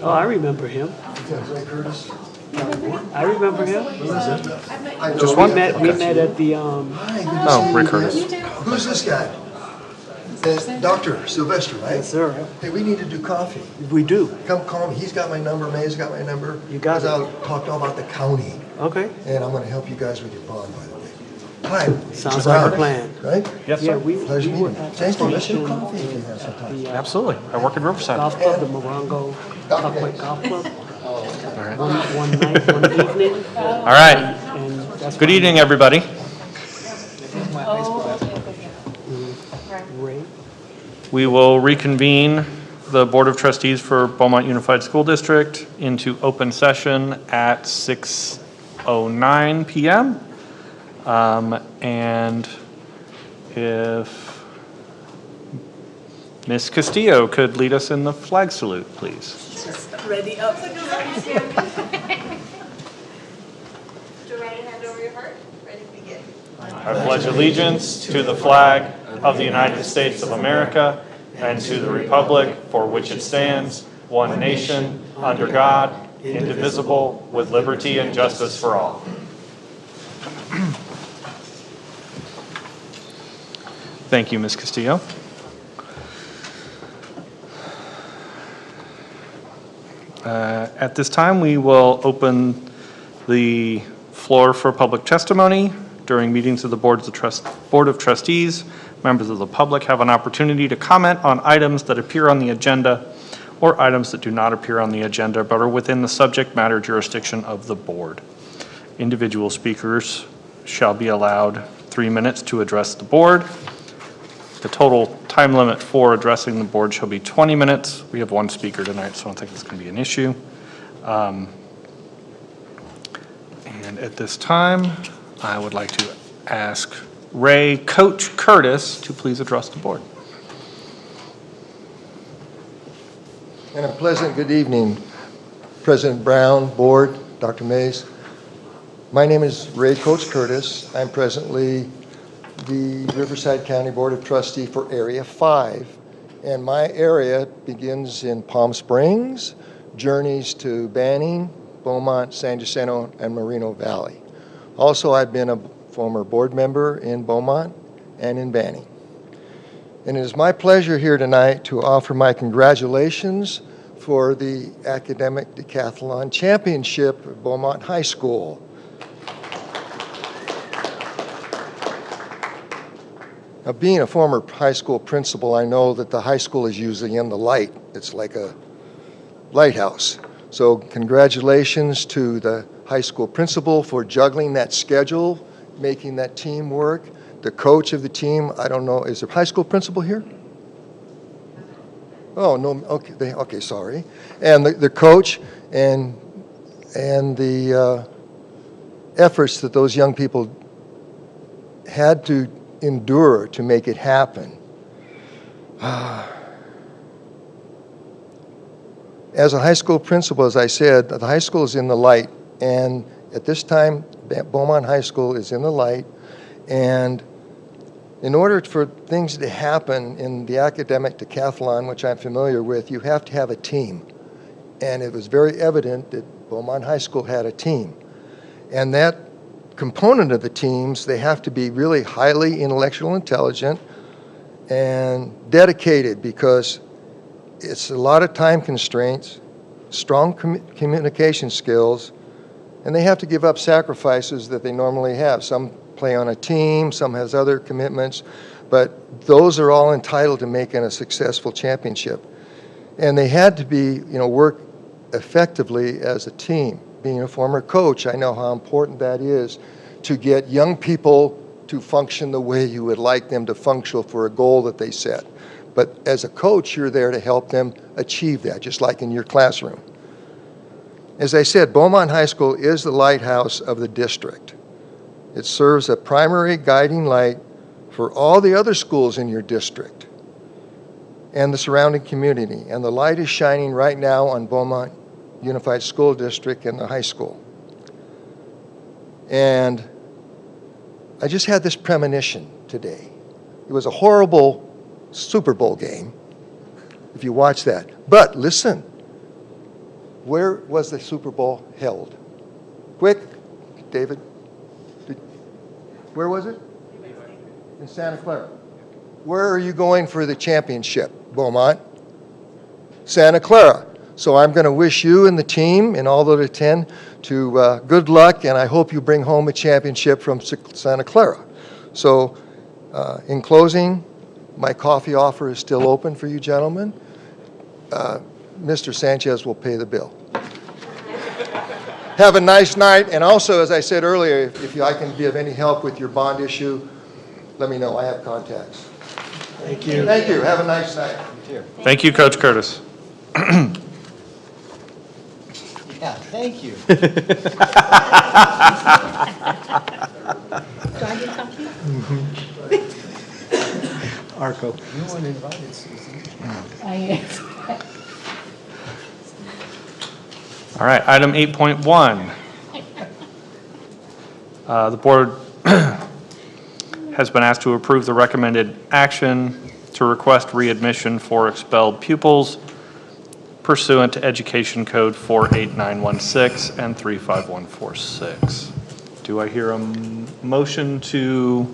Oh, I remember him. Ray Curtis. I remember him. Just We met at the Oh, Ray Curtis. Who's this guy? Dr. Sylvester, right? Yes, sir. Hey, we need to do coffee. We do. Come call me. He's got my number. May's got my number. You got it. I'll talk all about the county. Okay. And I'm going to help you guys with your bond, by the way. Hi. Sounds like a plan. Right? Yes, Yeah, sir. we Pleasure were meeting you. at the Thank you. Let's do station coffee if you have some at time. the Absolutely. I work in Riverside. golf club, the Morongo Tuckwick Golf Club. One night, one evening. All right. And that's Good when evening, everybody. Ray. We will reconvene the Board of Trustees for Beaumont Unified School District into open session at 6:09 p.m. And if Ms. Castillo could lead us in the flag salute, please. Ready up. Do you ready to hand over your heart? Ready to begin. I pledge allegiance to the flag of the United States of America and to the republic for which it stands, one nation, under God, indivisible, with liberty and justice for all. Thank you, Ms. Castillo. At this time, we will open the floor for public testimony. During meetings of the Board of Trustees, members of the public have an opportunity to comment on items that appear on the agenda or items that do not appear on the agenda but are within the subject matter jurisdiction of the board. Individual speakers shall be allowed 3 minutes to address the board. The total time limit for addressing the board shall be 20 minutes. We have one speaker tonight, so I don't think it's going to be an issue. And at this time, I would like to ask Ray Coach Curtis to please address the board. And a pleasant good evening, President Brown, Board, Dr. Mays. My name is Ray Coach Curtis. I'm presently the Riverside County Board of Trustee for Area 5. And my area begins in Palm Springs, journeys to Banning, Beaumont, San Jacinto, and Moreno Valley. Also, I've been a former board member in Beaumont and in Banning. And it is my pleasure here tonight to offer my congratulations for the Academic Decathlon Championship at Beaumont High School. Now, being a former high school principal, I know that the high school is usually in the light. It's like a lighthouse. So congratulations to the high school principal for juggling that schedule, making that team work. The coach of the team, I don't know, is the high school principal here? Oh, no, okay, sorry. And the coach and the efforts that those young people had to endure to make it happen. As a high school principal, as I said, the high school is in the light, and at this time, Beaumont High School is in the light, and in order for things to happen in the academic decathlon, which I'm familiar with, you have to have a team. And it was very evident that Beaumont High School had a team. And that component of the teams, they have to be really highly intellectual intelligent and dedicated, because it's a lot of time constraints, strong communication skills, and they have to give up sacrifices that they normally have. Some play on a team, some has other commitments, but those are all entitled to making a successful championship. And they had to be, work effectively as a team. Being a former coach, I know how important that is to get young people to function the way you would like them to function for a goal that they set. But as a coach, you're there to help them achieve that, just like in your classroom. As I said, Beaumont High School is the lighthouse of the district. It serves a primary guiding light for all the other schools in your district and the surrounding community. And the light is shining right now on Beaumont Unified School District and the high school. And I just had this premonition today. It was a horrible Super Bowl game, if you watch that. But listen, Where was the Super Bowl held? Quick, David. Where was it? In Santa Clara. Where are you going for the championship, Beaumont? Santa Clara. So I'm going to wish you and the team and all that attend to good luck, and I hope you bring home a championship from Santa Clara. So in closing, my coffee offer is still open for you gentlemen. Mr. Sanchez will pay the bill. Have a nice night, and also, as I said earlier, if I can be of any help with your bond issue, let me know. I have contacts. Thank you. Thank you. Have a nice night. Thank you, Coach Curtis. Yeah, thank you. Do I get something? Arco. You weren't invited, Susan. I am. All right, item 8.1. The board has been asked to approve the recommended action to request readmission for expelled pupils pursuant to Education Code 48916 and 35146. Do I hear a motion to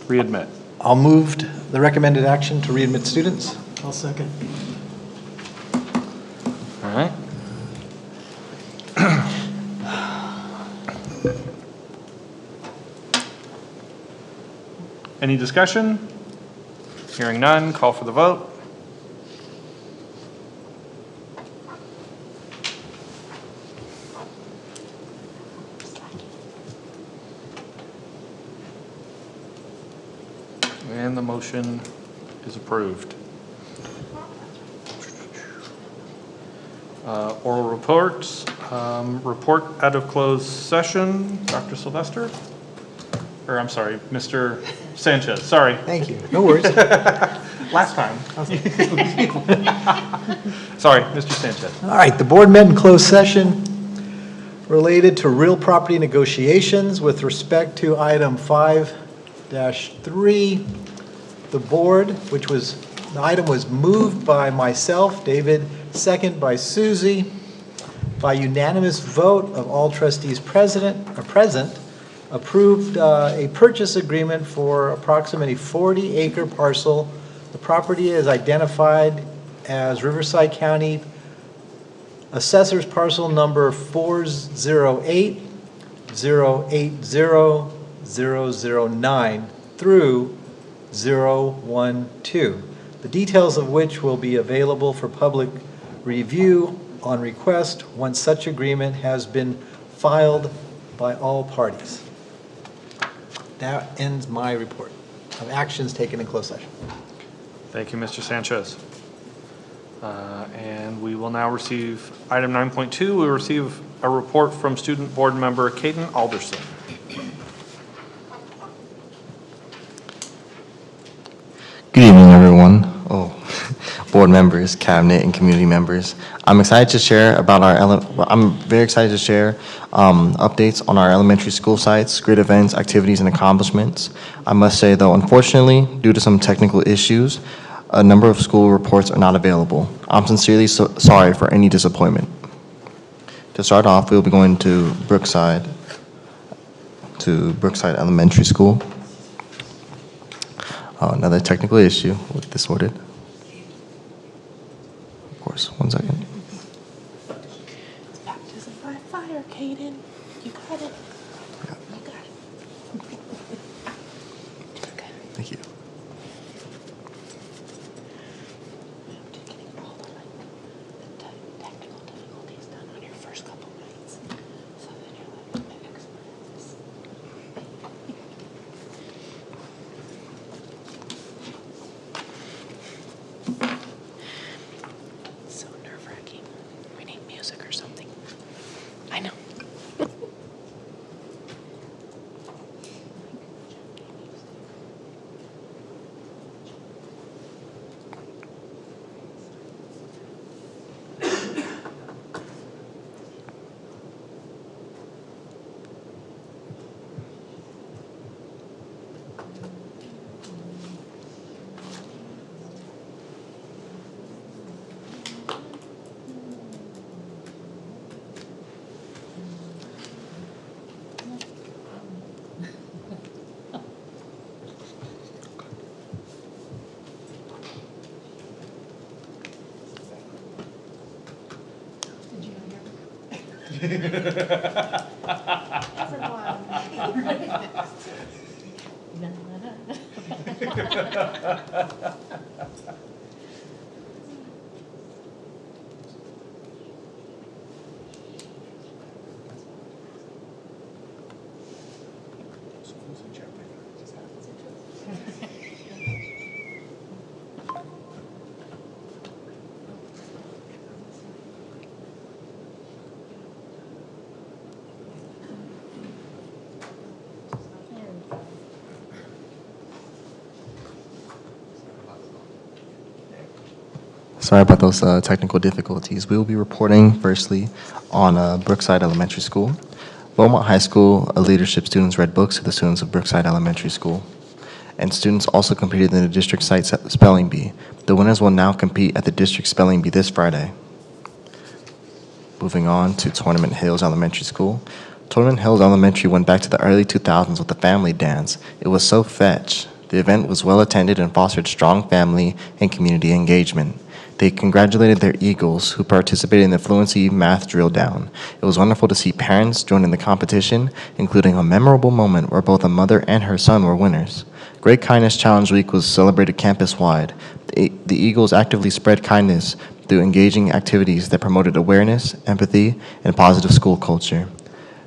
readmit? I'll move the recommended action to readmit students. I'll second. All right. Any discussion? Hearing none, call for the vote. And the motion is approved. Oral reports. Report out of closed session. Dr. Sylvester? Or I'm sorry, Mr. Sanchez, sorry. Thank you. No worries. Last time. Sorry, Mr. Sanchez. All right, the board met in closed session related to real property negotiations with respect to item 5-3. The board, the item was moved by myself, David, second by Susie. By unanimous vote of all trustees present, approved a purchase agreement for approximately 40-acre parcel. The property is identified as Riverside County Assessor's Parcel Number 408-080-009 through 012, the details of which will be available for public review on request once such agreement has been filed by all parties. That ends my report of actions taken in closed session. Thank you, Mr. Sanchez. And we will now receive item 9.2. We'll receive a report from student board member Caden Alderson. Good evening, everyone. Board members, cabinet, and community members. I'm excited to share about I'm very excited to share updates on our elementary school sites, great events, activities, and accomplishments. I must say, though, unfortunately, due to some technical issues, a number of school reports are not available. I'm sincerely sorry for any disappointment. To start off, we'll be going to Brookside Elementary School. Another technical issue with this sorted. Of course, one second. It's baptism by fire, Caden. You got it. Yeah. You got it. Okay. Thank you. I'm just getting all the technical difficulties done on your first couple nights. So then you're like an expert at this. So nerve-wracking. We need music or something. I know. Sorry about those technical difficulties. We will be reporting firstly on Brookside Elementary School. Beaumont High School leadership students read books to the students of Brookside Elementary School. And students also competed in the district site spelling bee. The winners will now compete at the district spelling bee this Friday. Moving on to Tournament Hills Elementary School. Tournament Hills Elementary went back to the early 2000s with the family dance. It was so fetch. The event was well attended and fostered strong family and community engagement. They congratulated their Eagles, who participated in the Fluency Math Drill Down. It was wonderful to see parents join in the competition, including a memorable moment where both a mother and her son were winners. Great Kindness Challenge Week was celebrated campus-wide. The Eagles actively spread kindness through engaging activities that promoted awareness, empathy, and positive school culture.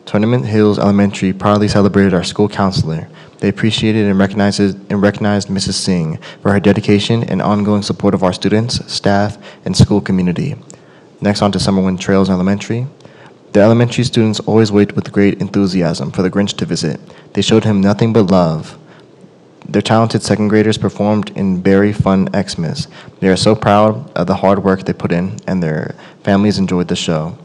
Tournament Hills Elementary proudly celebrated our school counselor. They appreciated and recognized Mrs. Singh for her dedication and ongoing support of our students, staff, and school community. Next on to Summerwind Trails Elementary. The elementary students always waited with great enthusiasm for the Grinch to visit. They showed him nothing but love. Their talented second graders performed in very fun Xmas. They are so proud of the hard work they put in, and their families enjoyed the show.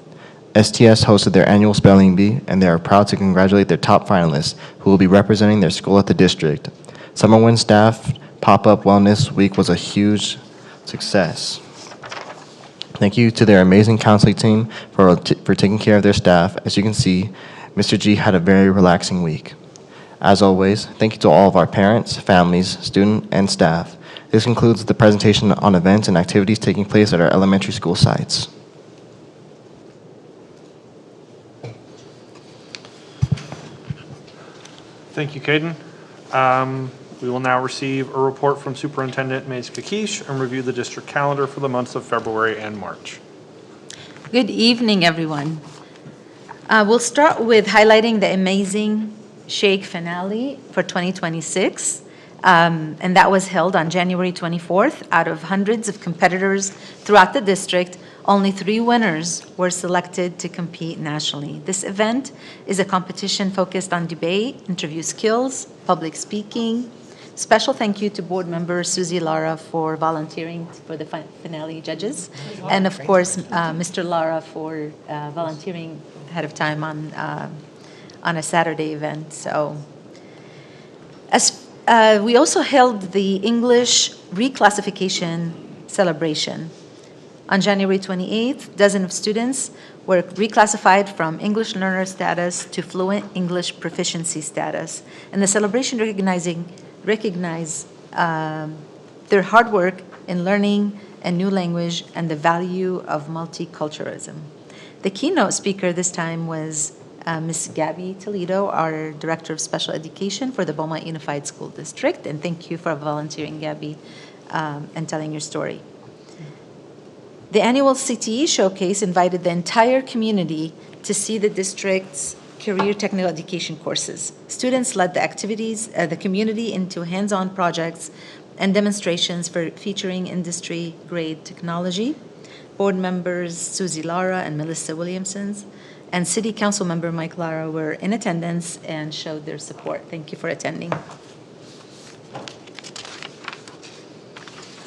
STS hosted their annual spelling bee, and they are proud to congratulate their top finalists who will be representing their school at the district. Summerwind staff pop-up wellness week was a huge success. Thank you to their amazing counseling team for taking care of their staff. As you can see, Mr. G had a very relaxing week. As always, thank you to all of our parents, families, students, and staff. This concludes the presentation on events and activities taking place at our elementary school sites. Thank you, Caden. We will now receive a report from Superintendent Mays Kakish and review the district calendar for the months of February and March. Good evening, everyone. We'll start with highlighting the amazing Shake finale for 2026, and that was held on January 24th. Out of hundreds of competitors throughout the district, only 3 winners were selected to compete nationally. This event is a competition focused on debate, interview skills, public speaking. Special thank you to board member Susie Lara for volunteering for the finale judges, and of course, Mr. Lara for volunteering ahead of time on a Saturday event. So, we also held the English reclassification celebration. On January 28th, dozens of students were reclassified from English learner status to fluent English proficiency status. And the celebration recognized their hard work in learning a new language and the value of multiculturalism. The keynote speaker this time was Ms. Gabby Toledo, our Director of Special Education for the Beaumont Unified School District. And thank you for volunteering, Gabby, and telling your story. The annual CTE Showcase invited the entire community to see the district's career technical education courses. Students led the activities, the community into hands-on projects and demonstrations featuring industry-grade technology. Board members Susie Lara and Melissa Williamson and City Council member Mike Lara were in attendance and showed their support. Thank you for attending.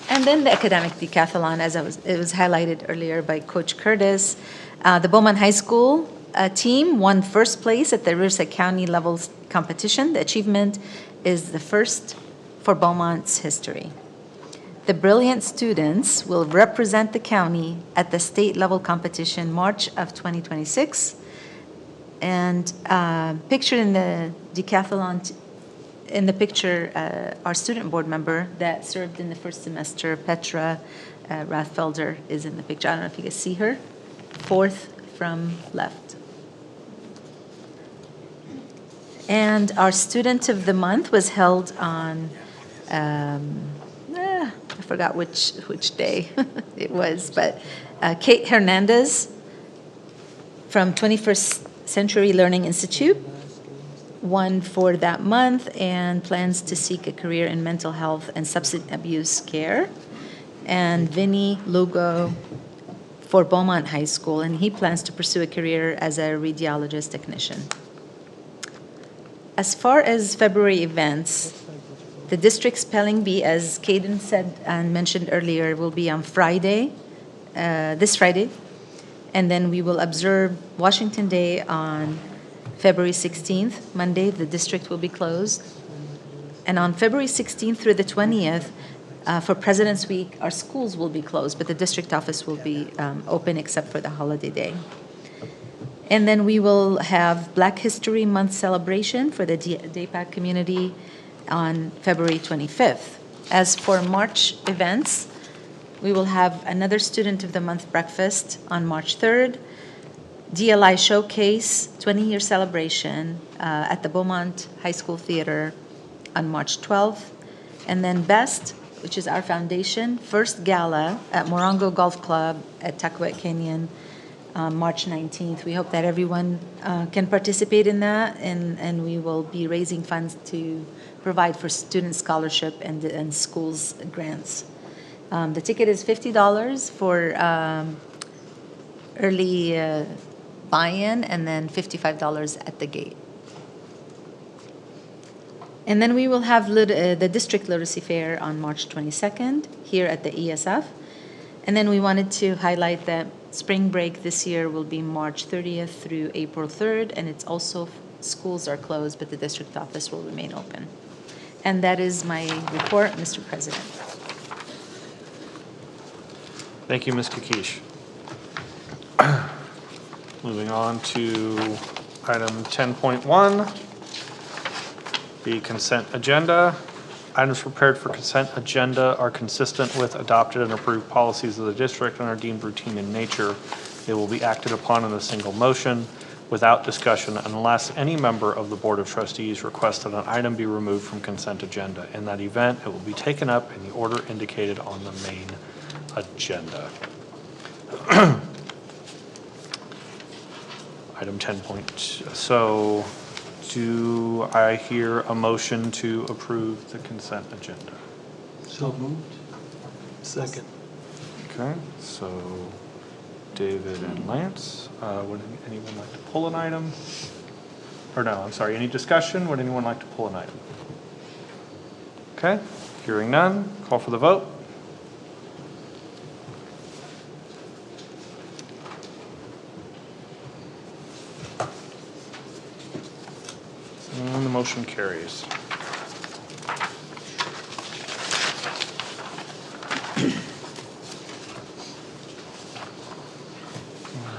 And then the academic decathlon, as it was highlighted earlier by Coach Curtis. The Beaumont High School team won first place at the Riverside County levels competition. The achievement is the first for Beaumont's history. The brilliant students will represent the county at the state level competition March of 2026. And pictured in the decathlon in the picture, our student board member that served in the first semester, Petra Rathfelder, is in the picture. I don't know if you can see her. 4th from left. And our Student of the Month was held on, I forgot which day it was, but Kate Hernandez from 21st Century Learning Institute won for that month and plans to seek a career in mental health and substance abuse care. And Vinny Lugo for Beaumont High School, and he plans to pursue a career as a radiologist technician. As far as February events, the district spelling bee, as Caden said and mentioned earlier, will be on Friday, this Friday. And then we will observe Washington Day on February 16th. Monday, the district will be closed. And on February 16th through the 20th, for President's Week, our schools will be closed, but the district office will be open except for the holiday day. And then we will have Black History Month celebration for the DAPAC community on February 25th. As for March events, we will have another Student of the Month breakfast on March 3rd, DLI Showcase 20-year celebration at the Beaumont High School Theater on March 12th, and then BEST, which is our foundation, first gala at Morongo Golf Club at Taquet Canyon, March 19th. We hope that everyone can participate in that, and we will be raising funds to provide for student scholarship and schools grants. The ticket is $50 for early buy-in, and then $55 at the gate. And then we will have the District Literacy Fair on March 22nd here at the ESF. And then we wanted to highlight that spring break this year will be March 30th through April 3rd, and it's also, schools are closed, but the district office will remain open. And that is my report, Mr. President. Thank you, Ms. Kakish. Moving on to item 10.1, the consent agenda. Items prepared for consent agenda are consistent with adopted and approved policies of the district and are deemed routine in nature. They will be acted upon in a single motion without discussion unless any member of the Board of Trustees requests that an item be removed from consent agenda. In that event, it will be taken up in the order indicated on the main agenda. Item 10.2. So do I hear a motion to approve the consent agenda? So moved. Second. Okay, so David and Lance, would anyone like to pull an item? Or no, I'm sorry, any discussion? Would anyone like to pull an item? Okay, hearing none, call for the vote. And the motion carries.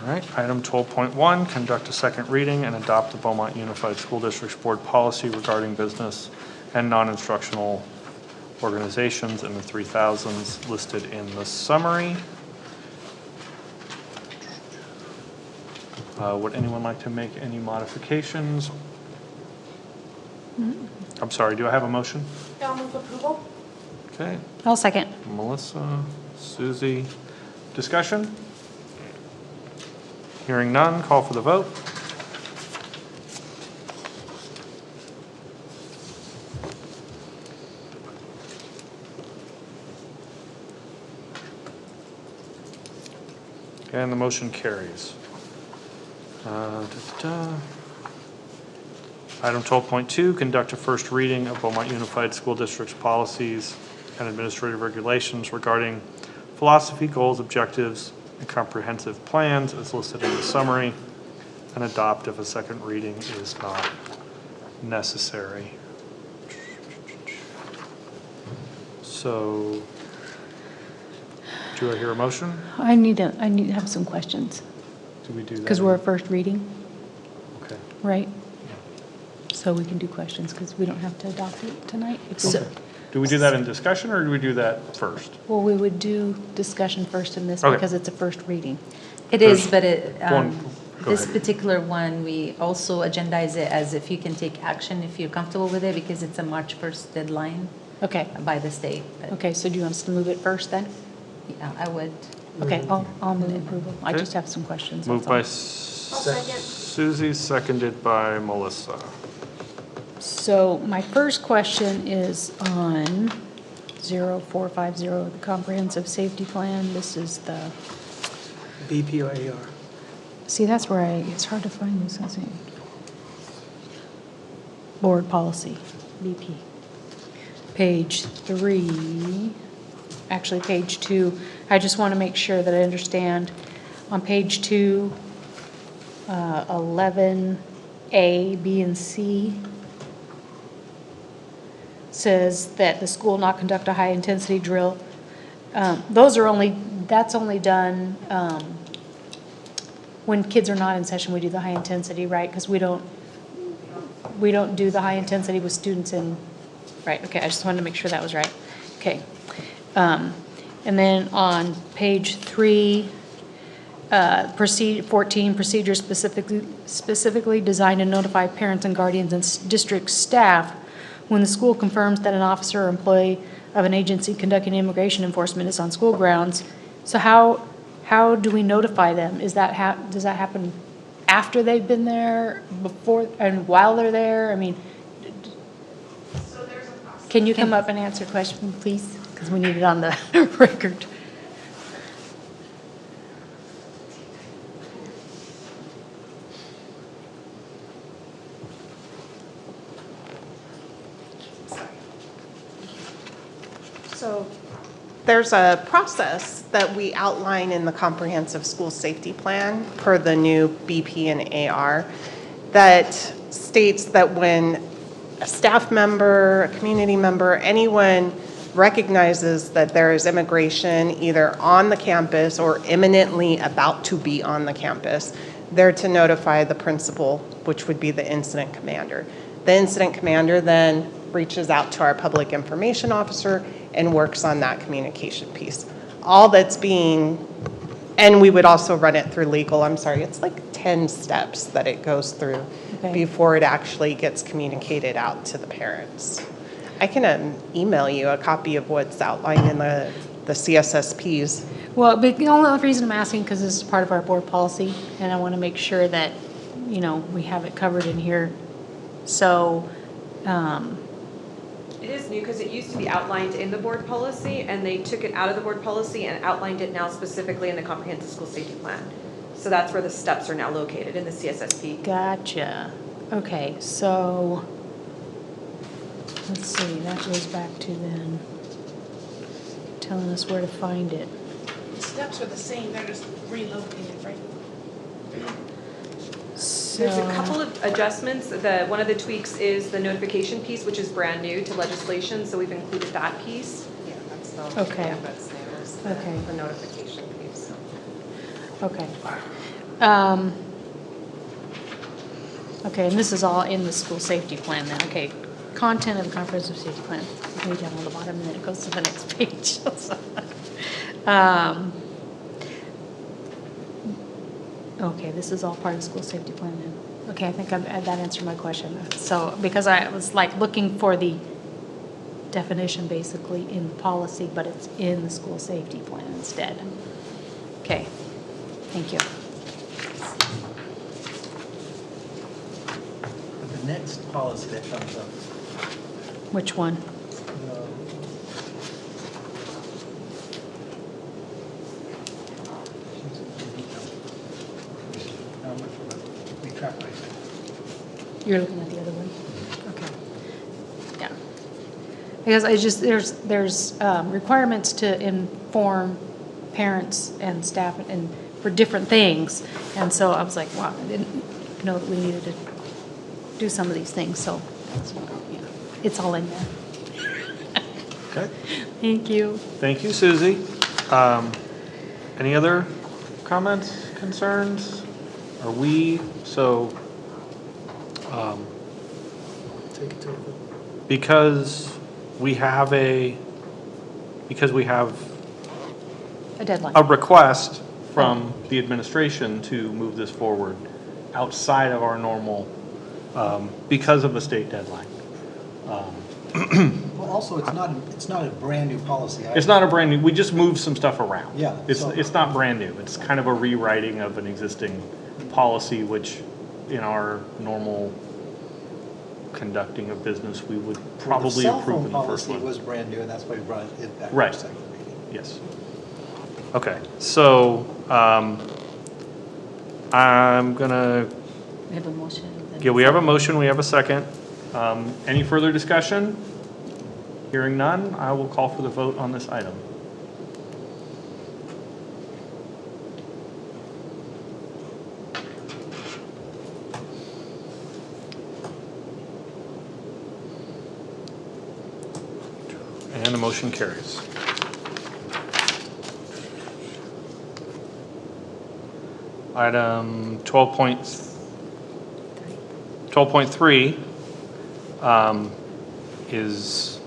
All right, item 12.1, conduct a second reading and adopt the Beaumont Unified School District's board policy regarding business and non-instructional organizations in the 3000s listed in the summary. Would anyone like to make any modifications? I'm sorry, do I have a motion? I'll move approval. Okay, I'll second. Melissa, Susie, discussion? Hearing none, call for the vote. And the motion carries. Item 12.2, conduct a first reading of Beaumont Unified School District's policies and administrative regulations regarding philosophy, goals, objectives, and comprehensive plans as listed in the summary, and adopt if a second reading is not necessary. So, do I hear a motion? I need to have some questions, Do we do that? because we're at first reading, Okay. right? So we can do questions, because we don't have to adopt it tonight. If we- So- Do we do that in discussion, or do we do that first? Well, we would do discussion first in this, Okay. because it's a first reading. It is, but it, One, Go This ahead. particular one, we also agendize it as if you can take action if you're comfortable with it, because it's a March 1st deadline Okay, by the state. But, okay, so do you want us to move it first then? yeah, I would. Okay, I'll move approval. I Okay. just have some questions. Moved that's all. by Susie, seconded by Melissa. So my first question is on 0450, the comprehensive safety plan. This is the, BP or AR? see, that's where it's hard to find this, I think. Board policy, BP. Page 3, actually page 2. I just want to make sure that I understand. On page 2, 11A, B, and C says that the school not conduct a high-intensity drill. That's only done when kids are not in session, we do the high-intensity, right? Because we don't do the high-intensity with students in, right, okay, I just wanted to make sure that was right. Okay. And then on page 3, 14, procedures specifically designed to notify parents and guardians and district staff when the school confirms that an officer or employee of an agency conducting immigration enforcement is on school grounds. So how do we notify them? Does that happen after they've been there, before, and while they're there? I mean, can you come up and answer a question, please? Because we need it on the record. So there's a process that we outline in the comprehensive school safety plan per the new BP and AR that states that when a staff member, a community member, anyone recognizes that there is immigration either on the campus or imminently about to be on the campus, they're to notify the principal, which would be the incident commander. The incident commander then reaches out to our public information officer and works on that communication piece. All that's being, and we would also run it through legal, I'm sorry, it's like 10 steps that it goes through before it actually gets communicated out to the parents. I can email you a copy of what's outlined in the CSSPs. Well, but the only reason I'm asking, because this is part of our board policy, and I want to make sure that, we have it covered in here. So, It is new because it used to be outlined in the board policy, and they took it out of the board policy and outlined it now specifically in the comprehensive school safety plan. So that's where the steps are now located, in the CSSP. gotcha. Okay, so, let's see, that goes back to then telling us where to find it. The steps are the same, they're just relocated, right? There's a couple of adjustments. One of the tweaks is the notification piece, which is brand new to legislation, so we've included that piece. Yeah, that's the, Okay. yeah, that's new, is the notification piece. Okay. Okay, and this is all in the school safety plan then, okay. Content of the comprehensive safety plan, way down on the bottom, and then it goes to the next page. Okay, this is all part of the school safety plan then. Okay, I think that answered my question. So, because I was like looking for the definition basically in the policy, but it's in the school safety plan instead. Okay, thank you. The next policy that comes up, Which one? You're looking at the other one? Okay. Yeah. Because there's requirements to inform parents and staff and for different things. And so I was like, wow, I didn't know that we needed to do some of these things. So, yeah, it's all in there. Okay. Thank you. Thank you, Susie. Any other comments, concerns? Are we, Take it to a vote. because we have A deadline. a request from the administration to move this forward outside of our normal, because of a state deadline. Well, also, it's not a brand-new policy. It's not a brand new, we just moved some stuff around. Yeah, so- It's not brand new. It's kind of a rewriting of an existing policy, which in our normal conducting of business, we would probably approve in the first The cell phone policy one. was brand new, and that's why we brought it back to Right. the second reading. Yes. Okay, so, I'm gonna, We have a motion. yeah, we have a motion, we have a second. Any further discussion? Hearing none, I will call for the vote on this item. And the motion carries. Item 12.3 is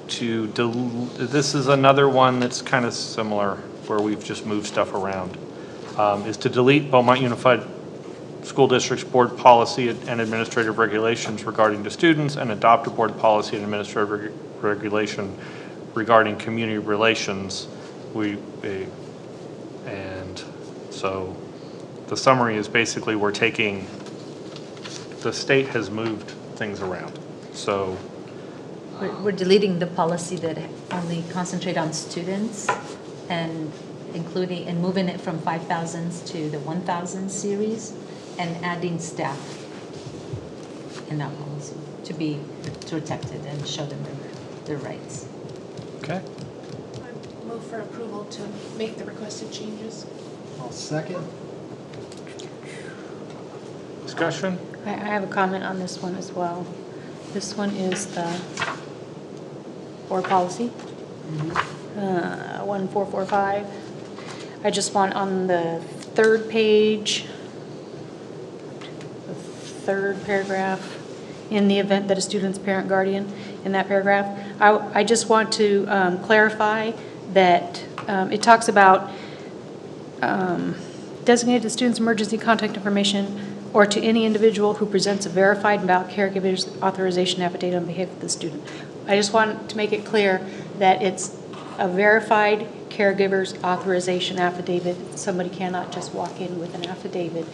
to, this is another one that's kind of similar, where we've just moved stuff around, is to delete Beaumont Unified School District's board policy and administrative regulations regarding to students and adopt a board policy and administrative regulation regarding community relations. And so the summary is basically we're taking, the state has moved things around. So We're deleting the policy that only concentrate on students and including, and moving it from 5,000s to the 1,000 series and adding staff in that policy to be protected and show them their rights. okay. I move for approval to make the requested changes. I'll second. Discussion? I have a comment on this one as well. This one is the board policy, 1445. I just want on the third page, the third paragraph, in the event that a student's parent guardian, in that paragraph, I just want to clarify that it talks about designated the student's emergency contact information or to any individual who presents a verified and valid caregiver's authorization affidavit on behalf of the student. I just want to make it clear that it's a verified caregiver's authorization affidavit. Somebody cannot just walk in with an affidavit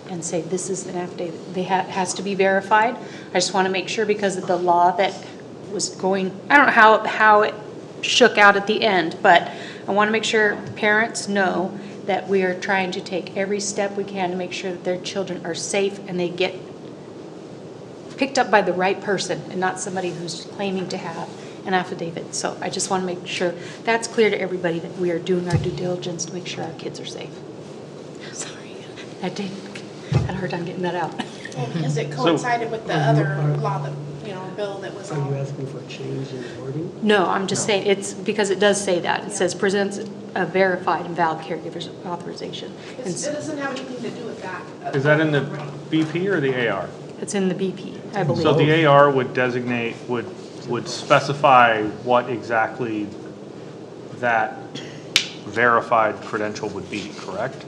and say, this is an affidavit. It has to be verified. I just want to make sure because of the law that was going, I don't know how it shook out at the end, but I want to make sure parents know that we are trying to take every step we can to make sure that their children are safe and they get picked up by the right person and not somebody who's claiming to have an affidavit. So I just want to make sure that's clear to everybody that we are doing our due diligence to make sure our kids are safe. Sorry, I had a hard time getting that out. Because it coincided with the other law that, bill that was Are you on. asking for a change in wording? No, I'm just saying, it's because it does say that. It says presents a verified and valid caregiver's authorization. And It doesn't have anything to do with that. Is that in the BP or the AR? it's in the BP, I believe. So the AR would designate, would specify what exactly that verified credential would be, correct?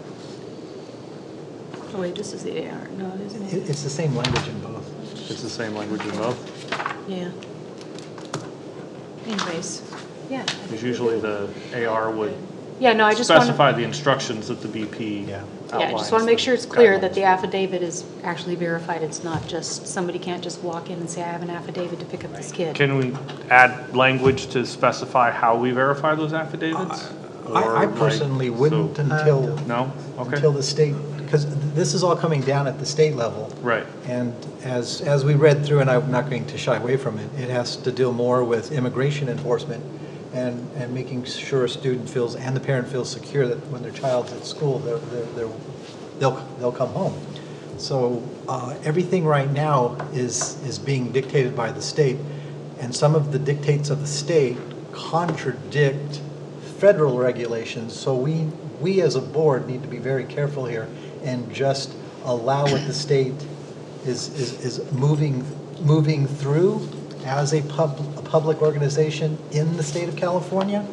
Oh, wait, this is the AR. No, it isn't. It's the same language in both. It's the same language in both? Yeah. Anyways, yeah. Because usually the AR would Yeah, no, I just want to. specify the instructions that the BP Yeah. outlines. Yeah, I just want to make sure it's clear that the guidelines. affidavit is actually verified. It's not just, somebody can't just walk in and say, I have an affidavit to pick up this kid. Can we add language to specify how we verify those affidavits? I Or like- personally wouldn't so- until No? Okay. until the state, because this is all coming down at the state level. Right. And as we read through, and I'm not going to shy away from it, it has to deal more with immigration enforcement and making sure a student feels, and the parent feels secure that when their child's at school, they'll come home. So everything right now is being dictated by the state, and some of the dictates of the state contradict federal regulations. So we as a board need to be very careful here and just allow what the state is moving through as a public organization in the state of California,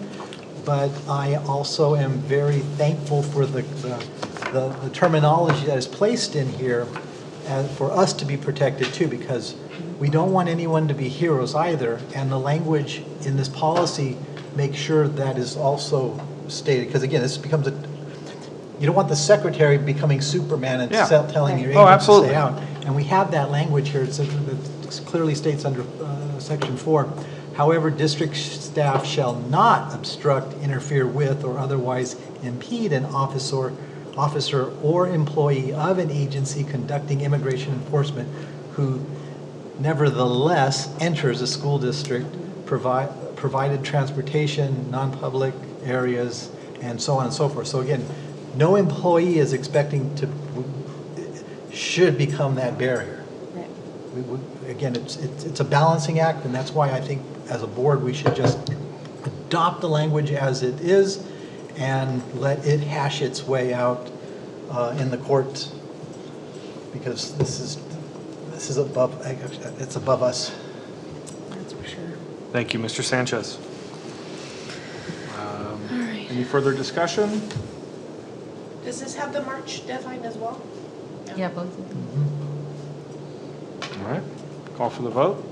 but I also am very thankful for the terminology that is placed in here for us to be protected too, because we don't want anyone to be heroes either, and the language in this policy makes sure that is also stated, because again, this becomes you don't want the secretary becoming Superman and telling your agents to stay out. And we have that language here. It clearly states under Section 4, however, district staff shall not obstruct, interfere with, or otherwise impede an officer or employee of an agency conducting immigration enforcement who nevertheless enters a school district, provided transportation, non-public areas, and so on and so forth. So again, no employee is expecting should become that barrier. Right. Again, it's a balancing act, and that's why I think as a board we should just adopt the language as it is and let it hash its way out in the courts, because this is above us. That's for sure. Thank you, Mr. Sanchez. All right. Any further discussion? Does this have the March deadline as well? Yeah, both of them. All right, call for the vote.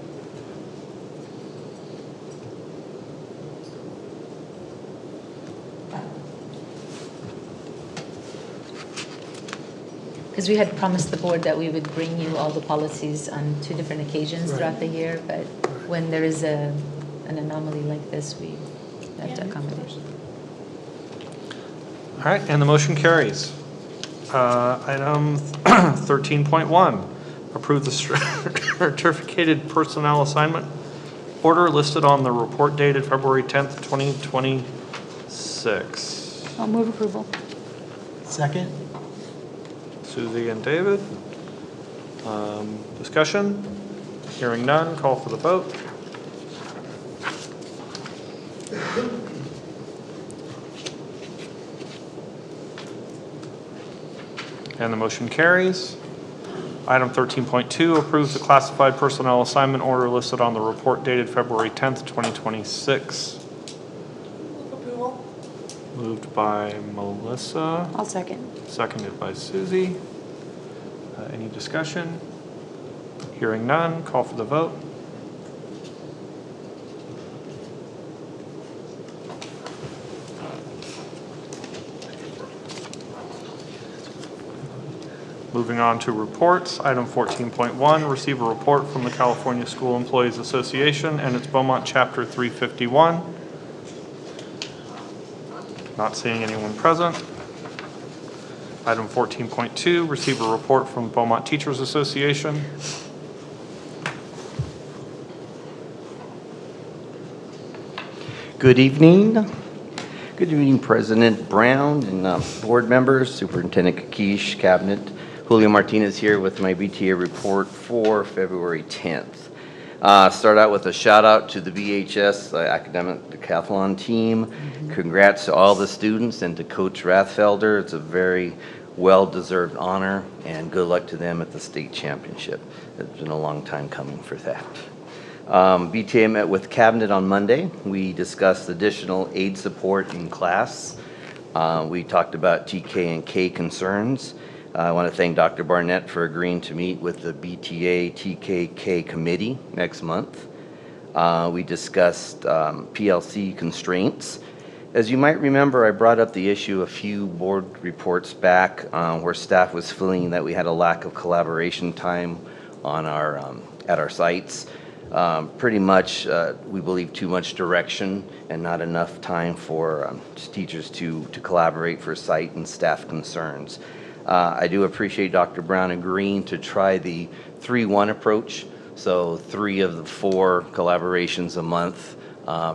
Because we had promised the board that we would bring you all the policies on 2 different occasions throughout the year, but when there is an anomaly like this, we have to accommodate. All right, and the motion carries. Item 13.1, approve the certificated personnel assignment order listed on the report dated February 10th, 2026. I'll move approval. Second? Susie and David. Discussion? Hearing none, call for the vote. And the motion carries. Item 13.2, approves the classified personnel assignment order listed on the report dated February 10th, 2026. Move approval. Moved by Melissa, I'll second. seconded by Susie. Any discussion? Hearing none, call for the vote. Moving on to reports, item 14.1, receive a report from the California School Employees Association and its Beaumont Chapter 351. Not seeing anyone present. Item 14.2, receive a report from Beaumont Teachers Association. Good evening. Good evening, President Brown and board members, Superintendent Kakish, Cabinet. Julio Martinez here with my BTA report for February 10th. Start out with a shout out to the BHS academic decathlon team. Congrats to all the students and to Coach Rathfelder. It's a very well-deserved honor, and good luck to them at the state championship. It's been a long time coming for that. BTA met with Cabinet on Monday. We discussed additional aid support in class. We talked about TK and K concerns. I want to thank Dr. Barnett for agreeing to meet with the BTA TKK committee next month. We discussed PLC constraints. As you might remember, I brought up the issue a few board reports back where staff was feeling that we had a lack of collaboration time on at our sites. Pretty much, we believe too much direction and not enough time for teachers to collaborate for site and staff concerns. I do appreciate Dr. Brown agreeing to try the 3-1 approach, so 3 of the 4 collaborations a month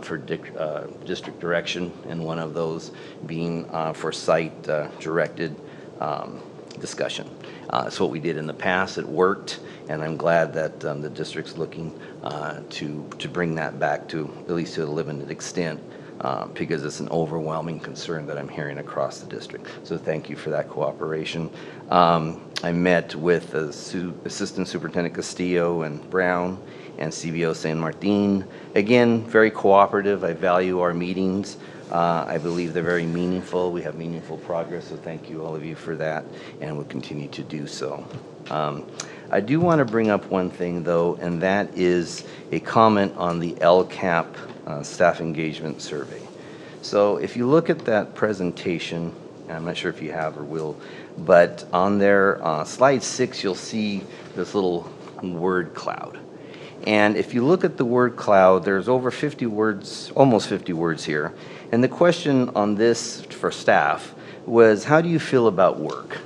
for district direction, and 1 of those being for site directed discussion. It's what we did in the past. It worked, and I'm glad that the district's looking to bring that back to at least to a limited extent, because it's an overwhelming concern that I'm hearing across the district. So thank you for that cooperation. I met with Assistant Superintendent Castillo and Brown and CBO San Martin. Again, very cooperative. I value our meetings. I believe they're very meaningful. We have meaningful progress, so thank you, all of you, for that, and we'll continue to do so. I do want to bring up one thing, though, and that is a comment on the LCAP staff engagement survey. So if you look at that presentation, and I'm not sure if you have or will, but on there, slide 6, you'll see this little word cloud. And if you look at the word cloud, there's over 50 words, almost 50 words here. And the question on this for staff was, how do you feel about work?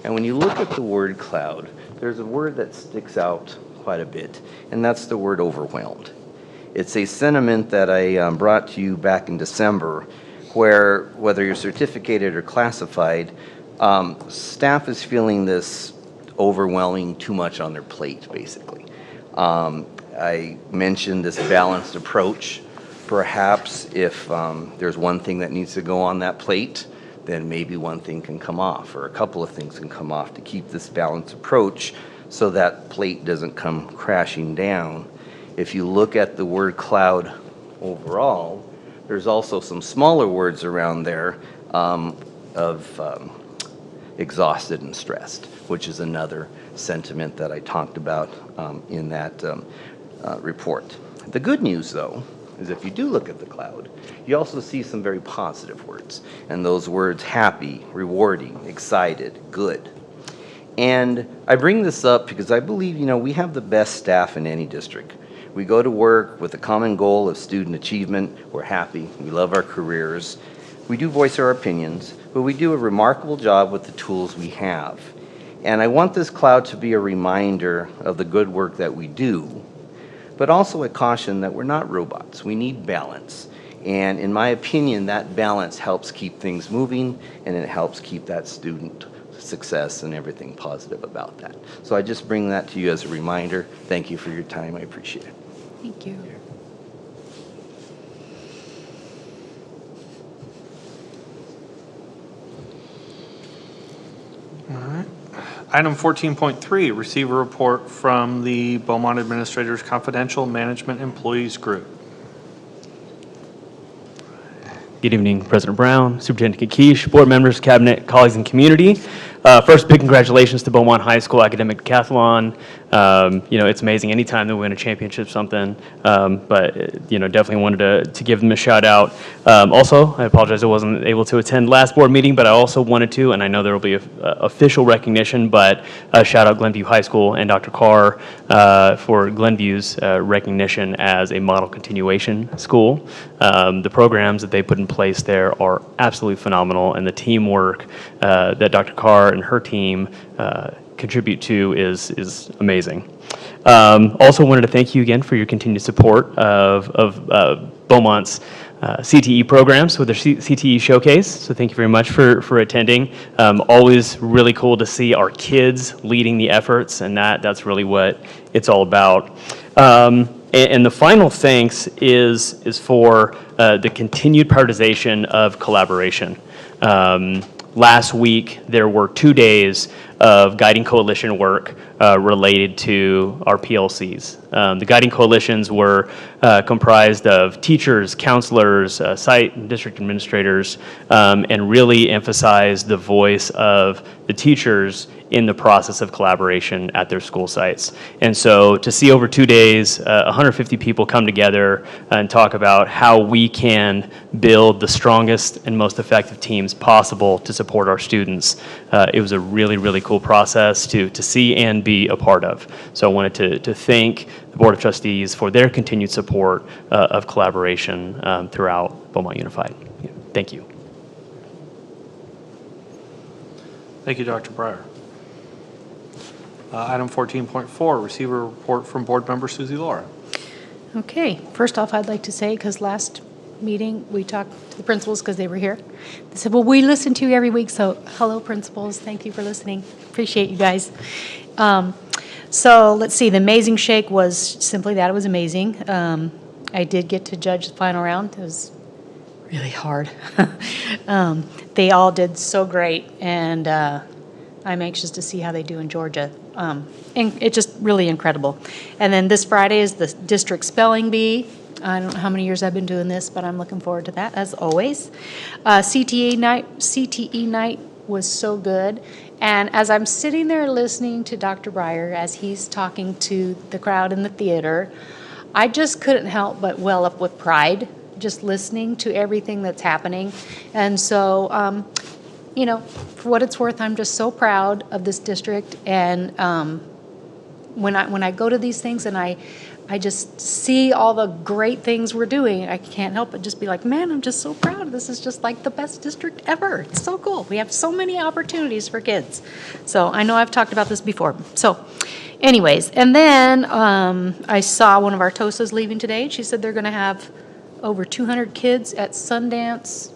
And when you look at the word cloud, there's a word that sticks out quite a bit, and that's the word overwhelmed. It's a sentiment that I brought to you back in December, where whether you're certificated or classified, staff is feeling this overwhelming too much on their plate, basically. I mentioned this balanced approach. Perhaps if there's one thing that needs to go on that plate, then maybe one thing can come off, or a couple of things can come off to keep this balanced approach so that plate doesn't come crashing down. If you look at the word cloud overall, there's also some smaller words around there of exhausted and stressed, which is another sentiment that I talked about in that report. The good news, though, is if you do look at the cloud, you also see some very positive words. And those words: happy, rewarding, excited, good. And I bring this up because I believe, we have the best staff in any district. We go to work with a common goal of student achievement. We're happy. We love our careers. We do voice our opinions, but we do a remarkable job with the tools we have. And I want this cloud to be a reminder of the good work that we do, but also a caution that we're not robots. We need balance. And in my opinion, that balance helps keep things moving, and it helps keep that student success and everything positive about that. So I just bring that to you as a reminder. Thank you for your time. I appreciate it. Thank you. All right. Item 14.3, receive a report from the Beaumont Administrators Confidential Management Employees Group. Good evening, President Brown, Superintendent Kakish, board members, cabinet, colleagues, and community. First, big congratulations to Beaumont High School Academic Decathlon. It's amazing anytime they win a championship something, but definitely wanted to give them a shout out. Also, I apologize I wasn't able to attend last board meeting, but I also wanted to, and I know there will be official recognition, but shout out Glenview High School and Dr. Carr for Glenview's recognition as a model continuation school. The programs that they put in place there are absolutely phenomenal, and the teamwork that Dr. Carr and her team contribute to is amazing. Also wanted to thank you again for your continued support of Beaumont's CTE programs with their CTE showcase. So thank you very much for attending. Always really cool to see our kids leading the efforts, and that's really what it's all about. And the final thanks is for the continued prioritization of collaboration. Last week, there were 2 days of guiding coalition work related to our PLCs. The guiding coalitions were comprised of teachers, counselors, site and district administrators, and really emphasized the voice of the teachers in the process of collaboration at their school sites. And so to see over 2 days, 150 people come together and talk about how we can build the strongest and most effective teams possible to support our students, it was a really, really cool process to see and be a part of. So I wanted to thank the Board of Trustees for their continued support of collaboration throughout Beaumont Unified. Thank you. Thank you, Dr. Breyer. Item 14.4, receive a report from board member Susie Laura. Okay, first off, I'd like to say, because last meeting, we talked to the principals because they were here. They said, well, we listen to you every week, so hello, principals. Thank you for listening. Appreciate you guys. So let's see, the Amazing Shake was simply that. It was amazing. I did get to judge the final round. It was really hard. They all did so great, and I'm anxious to see how they do in Georgia. And it's just really incredible. And then this Friday is the district spelling bee, I don't know how many years I've been doing this, but I'm looking forward to that, as always. CTE night was so good. And as I'm sitting there listening to Dr. Breyer as he's talking to the crowd in the theater, I just couldn't help but well up with pride, just listening to everything that's happening. And so, you know, for what it's worth, I'm just so proud of this district. And when I go to these things and I just see all the great things we're doing, I can't help but just be like, man, I'm just so proud. This is just like the best district ever. It's so cool. We have so many opportunities for kids. So I know I've talked about this before. So anyways, and then I saw one of our TOSAs leaving today. She said they're going to have over 200 kids at Sundance.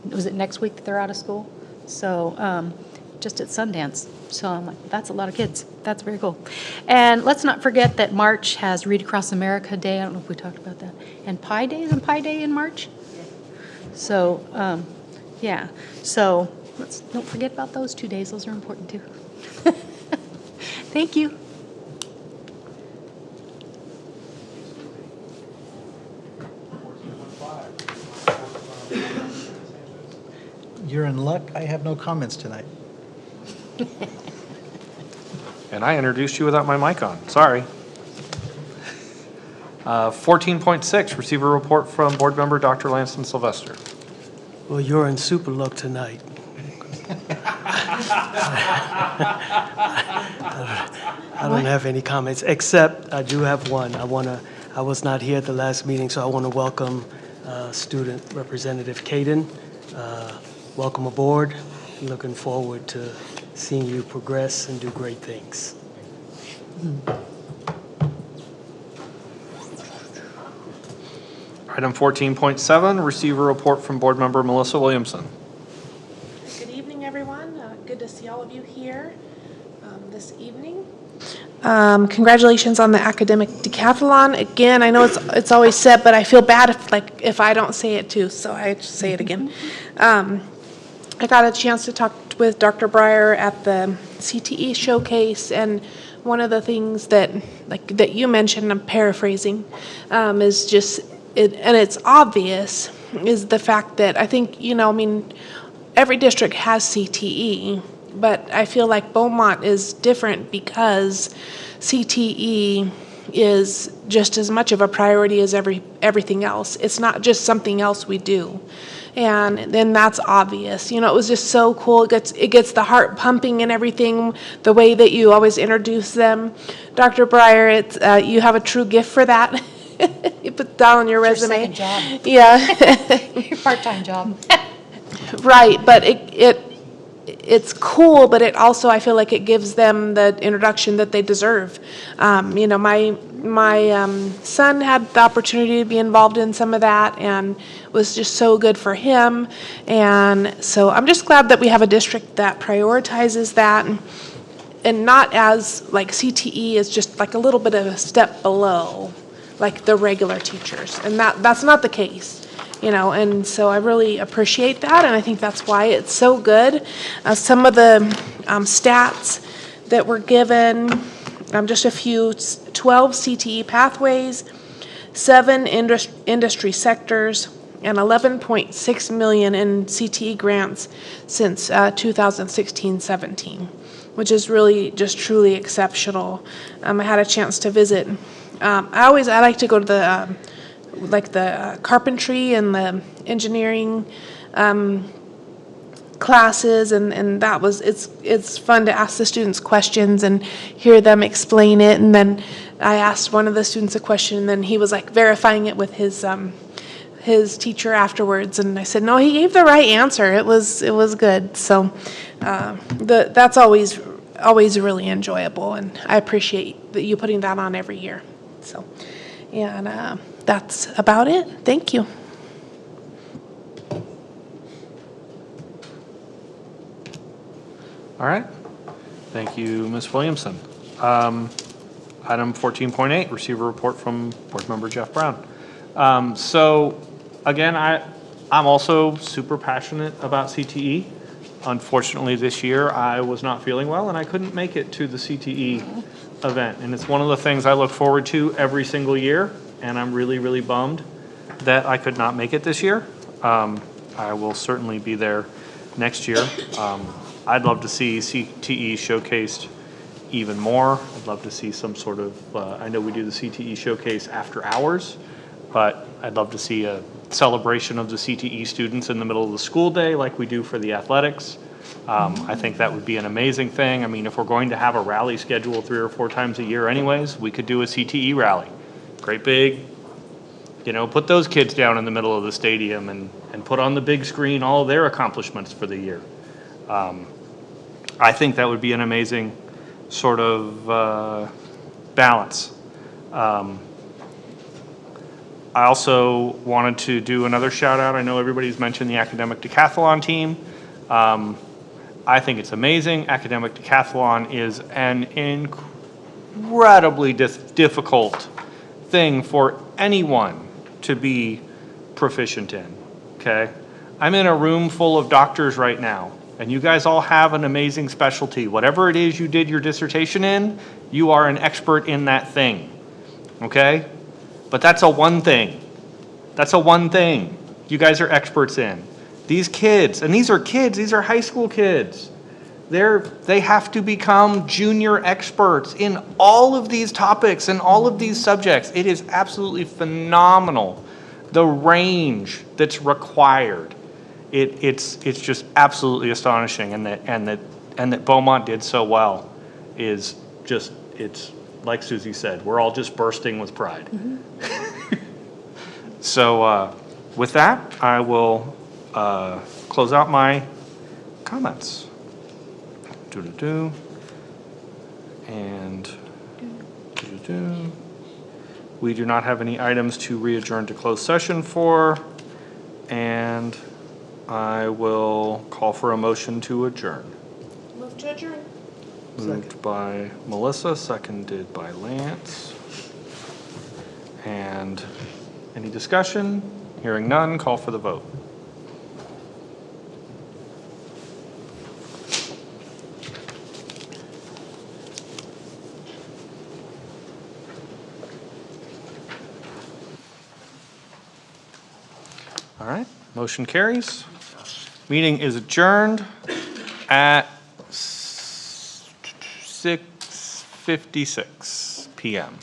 Was it next week that they're out of school? So just at Sundance. So I'm like, that's a lot of kids. That's very cool. And let's not forget that March has Read Across America Day. I don't know if we talked about that. And Pi Day, isn't Pi Day in March? So, yeah. So don't forget about those 2 days. Those are important too. Thank you. You're in luck. I have no comments tonight. And I introduced you without my mic on. Sorry. 14.6, receive a report from Board Member Dr. Lanston Sylvester. Well, you're in super luck tonight. I don't have any comments, except I do have one. I was not here at the last meeting, so I want to welcome Student Representative Caden. Welcome aboard. Looking forward to seeing you progress and do great things. Item 14.7, receive a report from Board Member Melissa Williamson. Good evening, everyone. Good to see all of you here this evening. Congratulations on the academic decathlon. Again, I know it's always said, but I feel bad if I don't say it too, so I just say it again. I got a chance to talk with Dr. Breyer at the CTE showcase, and one of the things that you mentioned, I'm paraphrasing, is just, and it's obvious, is the fact that I think, every district has CTE, but I feel like Beaumont is different because CTE is just as much of a priority as everything else. It's not just something else we do. And then that's obvious. It was just so cool. It gets the heart pumping and everything, the way that you always introduce them. Dr. Breyer, you have a true gift for that. You put that on your resume. Your second job. Yeah. Your part-time job. Right, but it's cool, but it also, I feel like it gives them the introduction that they deserve. My son had the opportunity to be involved in some of that, and it was just so good for him. And so I'm just glad that we have a district that prioritizes that, and not as like CTE is just like a little bit of a step below like the regular teachers, and that's not the case. And so I really appreciate that, and I think that's why it's so good. Some of the stats that were given, just a few, 12 CTE pathways, 7 industry sectors, and 11.6 million in CTE grants since 2016-17, which is really just truly exceptional. I had a chance to visit. I like to go to the carpentry and the engineering classes, and that was, it's fun to ask the students questions and hear them explain it. And then I asked one of the students a question, and then he was like verifying it with his teacher afterwards, and I said, no, he gave the right answer. It was good. So that's always really enjoyable, and I appreciate you putting that on every year. So, and that's about it. Thank you. All right. Thank you, Ms. Williamson. Item 14.8, receive a report from Board Member Jeff Brown. So again, I'm also super passionate about CTE. Unfortunately, this year I was not feeling well and I couldn't make it to the CTE event. And it's one of the things I look forward to every single year. and I'm really, really bummed that I could not make it this year. I will certainly be there next year. I'd love to see CTE showcased even more. I'd love to see some sort of, I know we do the CTE showcase after hours, but I'd love to see a celebration of the CTE students in the middle of the school day like we do for the athletics. I think that would be an amazing thing. I mean, if we're going to have a rally scheduled 3 or 4 times a year anyways, we could do a CTE rally. Great big, put those kids down in the middle of the stadium and put on the big screen all their accomplishments for the year. I think that would be an amazing sort of balance. I also wanted to do another shout out. I know everybody's mentioned the academic decathlon team. I think it's amazing. Academic decathlon is an incredibly difficult thing for anyone to be proficient in, okay? I'm in a room full of doctors right now, and you guys all have an amazing specialty. Whatever it is you did your dissertation in, you are an expert in that thing, okay? But that's a one thing. That's a one thing you guys are experts in. These kids, and these are kids, these are high school kids. They have to become junior experts in all of these topics and all of these subjects. It is absolutely phenomenal, the range that's required. It's just absolutely astonishing, and that Beaumont did so well is just, it's like Susie said, we're all just bursting with pride. So with that, I will close out my comments. And we do not have any items to re-adjourn to closed session for, and I will call for a motion to adjourn. Move to adjourn. Moved by Melissa, seconded by Lance. And any discussion? Hearing none, call for the vote. All right, motion carries. Meeting is adjourned at 6:56 p.m.